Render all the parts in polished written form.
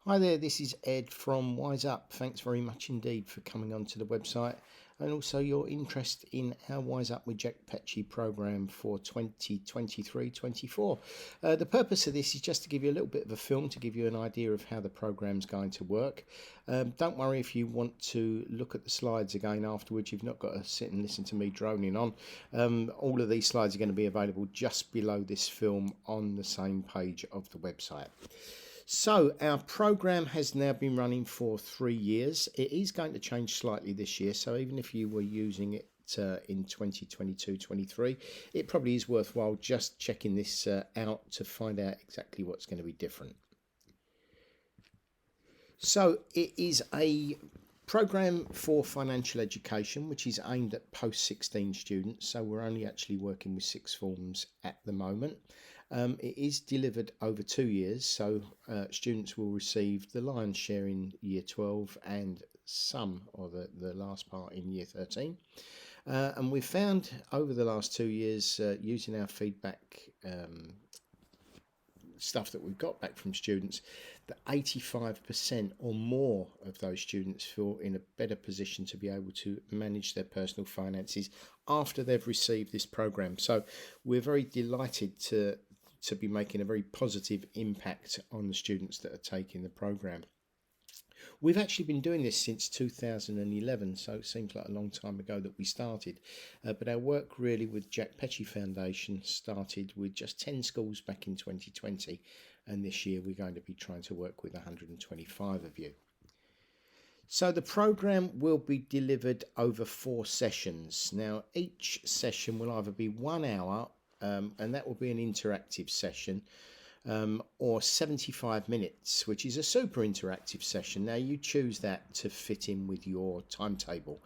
Hi there, this is Ed from WizeUp. Thanks very much indeed for coming onto the website and also your interest in our WizeUp with Jack Petchey program for 2023-24. The purpose of this is just to give you a little bit of a film to give you an idea of how the program's going to work. Don't worry if you want to look at the slides again afterwards. You've not got to sit and listen to me droning on. All of these slides are going to be available just below this film on the same page of the website. So our program has now been running for 3 years. It is going to change slightly this year. So even if you were using it in 2022-23, it probably is worthwhile just checking this out to find out exactly what's going to be different. So it is a program for financial education, which is aimed at post-16 students. So we're only actually working with sixth forms at the moment. It is delivered over 2 years, so students will receive the lion's share in year 12 and some, or the last part, in year 13. And we've found over the last 2 years, using our feedback stuff that we've got back from students, that 85% or more of those students feel in a better position to be able to manage their personal finances after they've received this program. So we're very delighted to be making a very positive impact on the students that are taking the program. We've actually been doing this since 2011, so it seems like a long time ago that we started. But our work really with Jack Petchey Foundation started with just 10 schools back in 2020, and this year we're going to be trying to work with 125 of you. So the program will be delivered over 4 sessions. Now each session will either be 1 hour, and that will be an interactive session, or 75 minutes, which is a super interactive session. Now you choose that to fit in with your timetable.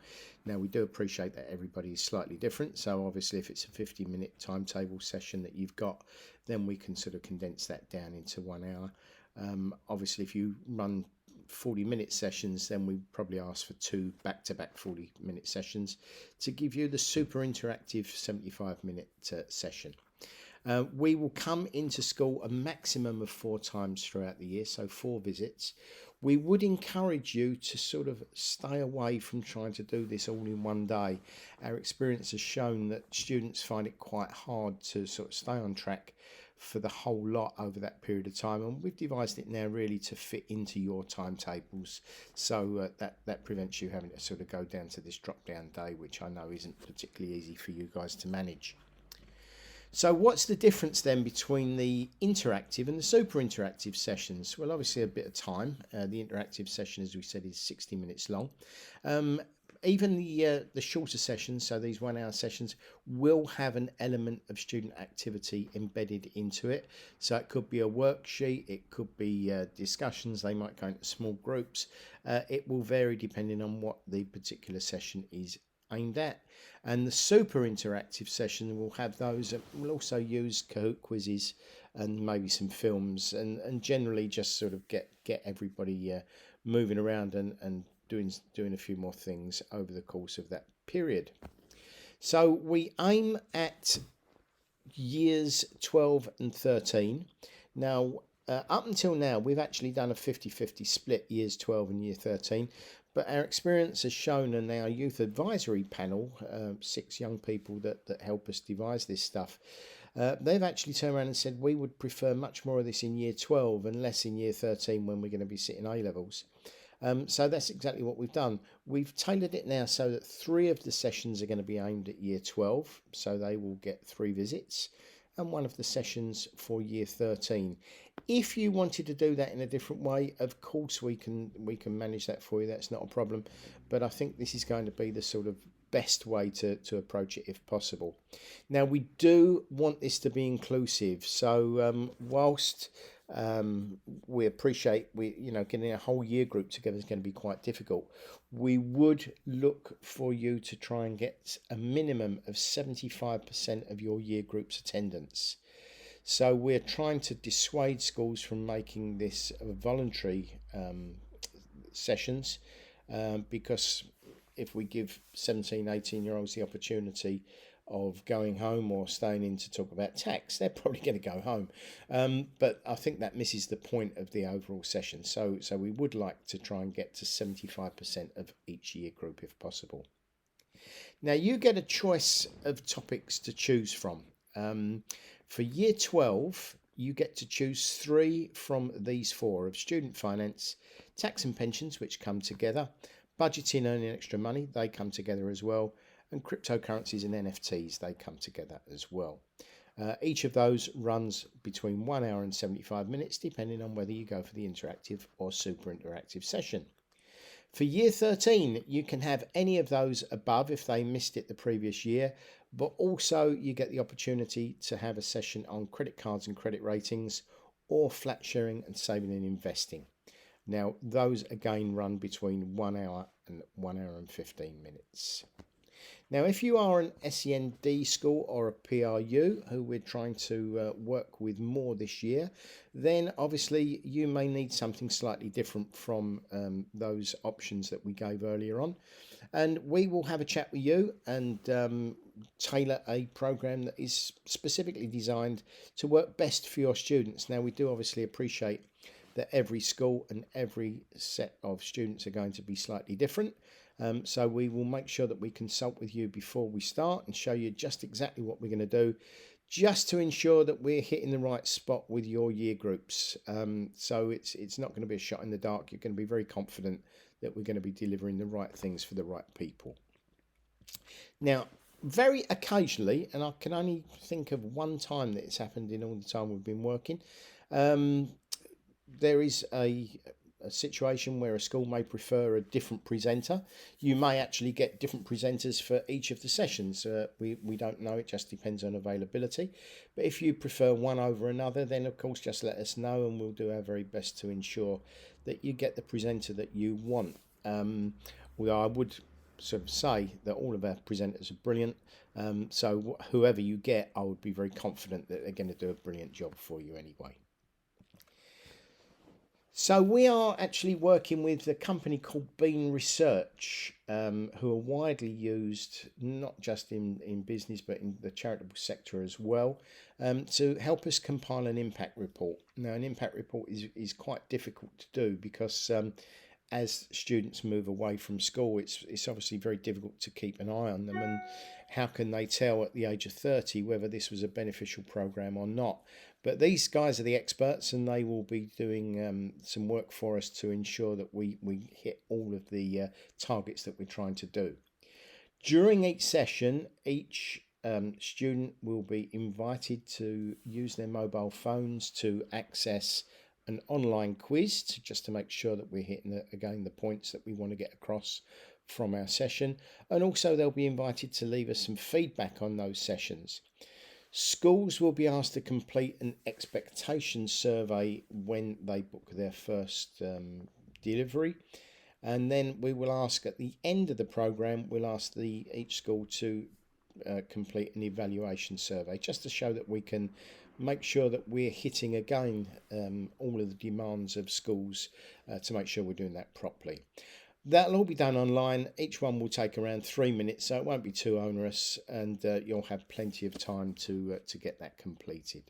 Now we do appreciate that everybody is slightly different, so obviously if it's a 50-minute timetable session that you've got, then we can sort of condense that down into 1 hour. Obviously if you run 40-minute sessions, then we probably ask for 2 back-to-back 40-minute sessions to give you the super interactive 75-minute session. We will come into school a maximum of 4 times throughout the year, so 4 visits. We would encourage you to sort of stay away from trying to do this all in one day. Our experience has shown that students find it quite hard to sort of stay on track for the whole lot over that period of time, and we've devised it now really to fit into your timetables, so that prevents you having to sort of go down to this drop down day, which I know isn't particularly easy for you guys to manage. So what's the difference then between the interactive and the super interactive sessions? Well, obviously a bit of time. The interactive session, as we said, is 60 minutes long. Even the shorter sessions, so these 1 hour sessions, will have an element of student activity embedded into it. So it could be a worksheet, it could be discussions, they might go into small groups. It will vary depending on what the particular session is aimed at. And the super interactive session will have those that will also use Kahoot quizzes and maybe some films, and generally just sort of get everybody moving around and doing a few more things over the course of that period. So we aim at years 12 and 13. Now up until now we've actually done a 50-50 split, years 12 and year 13, but our experience has shown, and our youth advisory panel, 6 young people that help us devise this stuff, they've actually turned around and said we would prefer much more of this in year 12 and less in year 13 when we're going to be sitting A-levels. So that's exactly what we've done. We've tailored it now so that 3 of the sessions are going to be aimed at year 12, so they will get 3 visits, and 1 of the sessions for year 13. If you wanted to do that in a different way, of course we can manage that for you. That's not a problem, but I think this is going to be the sort of best way to approach it if possible. Now we do want this to be inclusive, so whilst we appreciate getting a whole year group together is going to be quite difficult, we would look for you to try and get a minimum of 75% of your year group's attendance. So we're trying to dissuade schools from making this voluntary sessions, because if we give 17, 18-year-olds the opportunity of going home or staying in to talk about tax, they're probably going to go home. But I think that misses the point of the overall session. So we would like to try and get to 75% of each year group if possible. Now you get a choice of topics to choose from. For year 12, you get to choose 3 from these 4 of student finance, tax and pensions, which come together, budgeting, earning extra money, they come together as well, and cryptocurrencies and NFTs, they come together as well. Each of those runs between 1 hour and 75 minutes, depending on whether you go for the interactive or super interactive session. For year 13, you can have any of those above if they missed it the previous year, but also you get the opportunity to have a session on credit cards and credit ratings, or flat sharing and saving and investing. Now, those again run between 1 hour and 1 hour and 15 minutes. Now, if you are an SEND school or a PRU who we're trying to work with more this year, then obviously you may need something slightly different from those options that we gave earlier on. And we will have a chat with you and tailor a program that is specifically designed to work best for your students. Now, we do obviously appreciate that every school and every set of students are going to be slightly different. So we will make sure that we consult with you before we start and show you just exactly what we're going to do, just to ensure that we're hitting the right spot with your year groups. So it's not going to be a shot in the dark. You're going to be very confident that we're going to be delivering the right things for the right people. Now, very occasionally, and I can only think of one time that it's happened in all the time we've been working, there is a situation where a school may prefer a different presenter. You may actually get different presenters for each of the sessions. We don't know, it just depends on availability. But if you prefer one over another, then of course just let us know and we'll do our very best to ensure that you get the presenter that you want. I would sort of say that all of our presenters are brilliant. So whoever you get, I would be very confident that they're going to do a brilliant job for you anyway. So we are actually working with a company called Bean Research, who are widely used not just in business but in the charitable sector as well, to help us compile an impact report. Now, an impact report is quite difficult to do because as students move away from school, it's obviously very difficult to keep an eye on them, and how can they tell at the age of 30 whether this was a beneficial program or not? But these guys are the experts, and they will be doing some work for us to ensure that we hit all of the targets that we're trying to do. During each session, each student will be invited to use their mobile phones to access an online quiz just to make sure that we're hitting, again, the points that we want to get across from our session. And also they'll be invited to leave us some feedback on those sessions. Schools will be asked to complete an expectation survey when they book their first delivery. And then we will ask at the end of the program, we'll ask each school to complete an evaluation survey just to show that we can make sure that we're hitting again all of the demands of schools to make sure we're doing that properly. That'll all be done online. Each one will take around 3 minutes, so it won't be too onerous, and you'll have plenty of time to get that completed.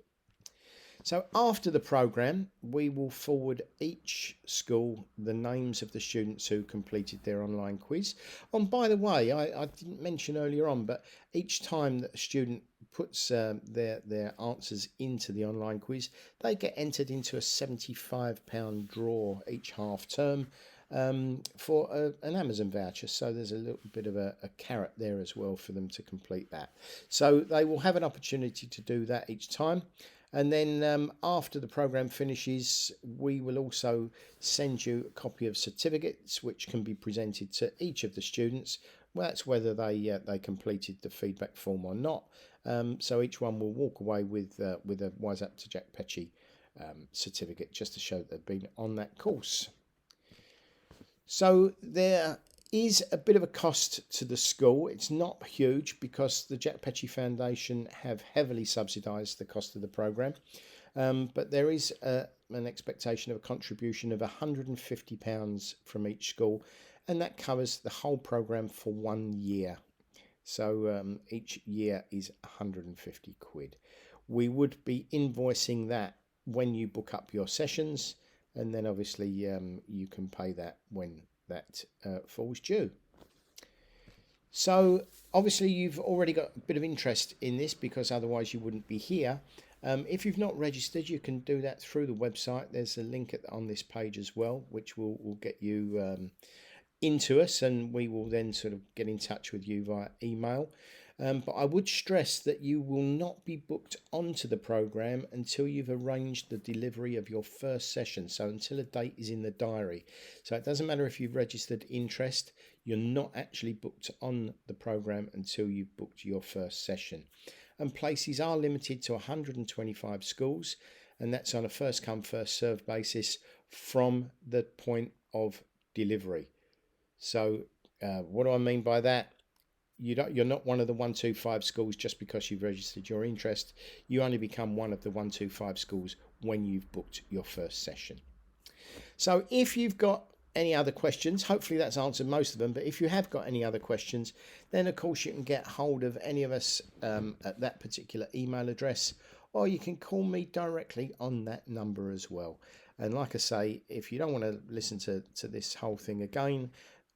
So after the program, we will forward each school the names of the students who completed their online quiz. And by the way, I didn't mention earlier on, but each time that a student puts their answers into the online quiz, they get entered into a £75 draw each half term for an Amazon voucher. So there's a little bit of a carrot there as well for them to complete that. So they will have an opportunity to do that each time. And then after the program finishes, we will also send you a copy of certificates which can be presented to each of the students. Well, that's whether they completed the feedback form or not. So each one will walk away with a WizeUp to Jack Petchey certificate just to show that they've been on that course. So there is a bit of a cost to the school. It's not huge because the Jack Petchey Foundation have heavily subsidised the cost of the programme. But there is an expectation of a contribution of £150 from each school, and that covers the whole programme for 1 year. So each year is 150 quid. We would be invoicing that when you book up your sessions, and then obviously you can pay that when that falls due. So obviously you've already got a bit of interest in this, because otherwise you wouldn't be here. If you've not registered, you can do that through the website. There's a link on this page as well, which will get you into us, and we will then sort of get in touch with you via email. But I would stress that you will not be booked onto the program until you've arranged the delivery of your first session. So until a date is in the diary. So it doesn't matter if you've registered interest, you're not actually booked on the program until you've booked your first session. And places are limited to 125 schools, and that's on a first come first served basis from the point of delivery. So what do I mean by that? You're not one of the 125 schools just because you've registered your interest. You only become one of the 125 schools when you've booked your first session. So if you've got any other questions, hopefully that's answered most of them, but if you have got any other questions, then of course you can get hold of any of us at that particular email address, or you can call me directly on that number as well. And like I say, if you don't want to listen to this whole thing again,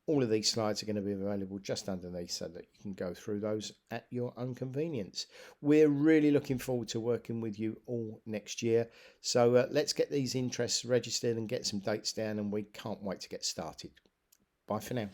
all of these slides are going to be available just underneath so that you can go through those at your own convenience. We're really looking forward to working with you all next year. So let's get these interests registered and get some dates down, and we can't wait to get started. Bye for now.